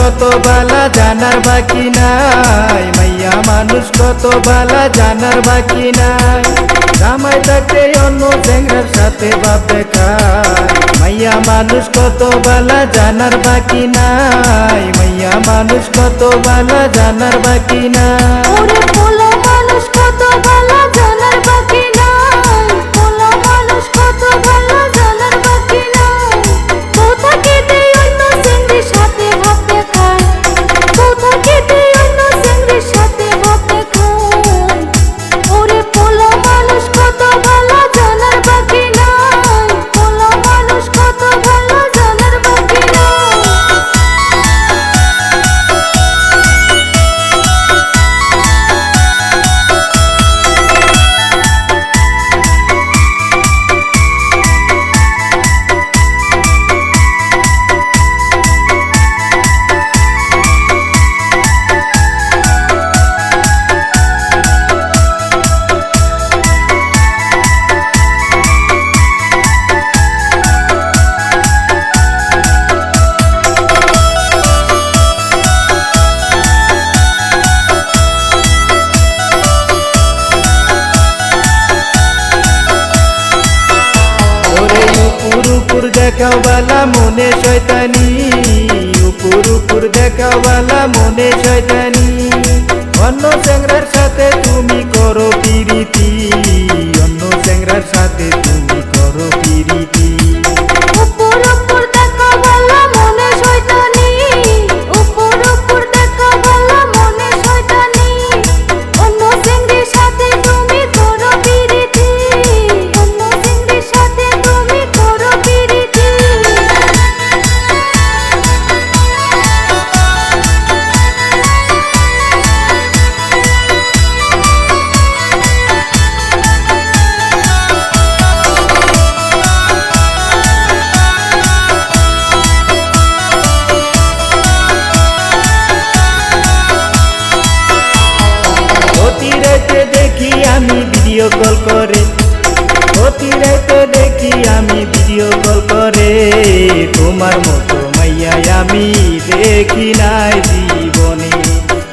কত বালা জানার বাকি নাই, মাইয়া মানুষ কত বালা জানার বাকি নাই। জামাই থাকতে অন্য চ্যাংড়ার সাথে বাপ দেখায়, মাইয়া মানুষ কত বালা জানার বাকি নাই, মাইয়া মানুষ কত বালা জানার বাকি নাই। ওরে পোলা মানুষ কত ভালো জানার বাকি নাই, পোলা মানুষ কত ভালো জানার বাকি নাই। কোথা কেটে অন্য চিংড়ির সাথে ভাবতে খায়, কোথা কেটে অন্য চিংড়ির সাথে ভাবতে খায়। ওরে পোলা মানুষ কত ভালো জানার বাকি নাই, পোলা মানুষ কত ভালো জানার বাকি নাই। উপর দেখাওয়ালা মনে শয়তানি, উপর দেখাওয়ালা মনে শয়তানি। অন্য চ্যাংড়ার সাথে তুমি করো পিরিতি, অন্য চ্যাংড়ার সাথে তুমি করো পিরিতি। উপর উপর দেখা ভালো মনে শয়তানি, উপর উপর দেখা ভালো মনে শয়তানি। অন্য চিংড়ির সাথে তুমি করো পিরিতি, অন্য চিংড়ির সাথে তুমি করো পিরিতি। প্রতি রাতে দেখি আমি ভিডিও কল করে, প্রতি রাতে দেখি আমি ভিডিও কল করে। তোমার মতো মাইয়া আমি দেখি নাই জীবনে,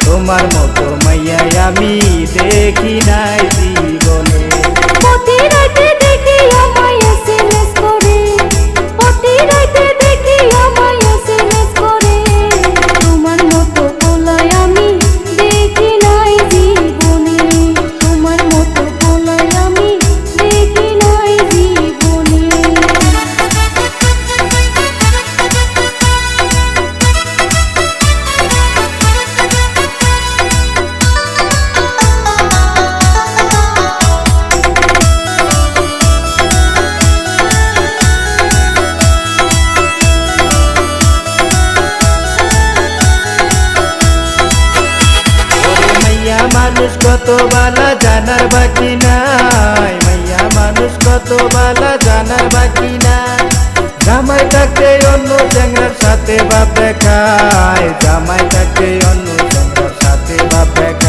তোমার মতো মাইয়া আমি দেখি নাই জীবনে। প্রতি রাতে দেখি আমায় এসএমএস করে, প্রতি রাতে দেখি আমায় এসএমএস করে। তোমার মতো পোলায় আমি দেখি নাই জীবনে, তোমার মতো পোলায় আমি দেখি নাই জীবনে। মাইয়া মানুষ কত বালা জানার বাকি নাই, মাইয়া মানুষ কত বালা জানার বাকি নাই। জামাই থাকতে অন্য চ্যাংড়ার সাথে বাপ দেখায়, জামাই থাকতে অন্য চ্যাংড়ার সাথে বাপ দেখায়।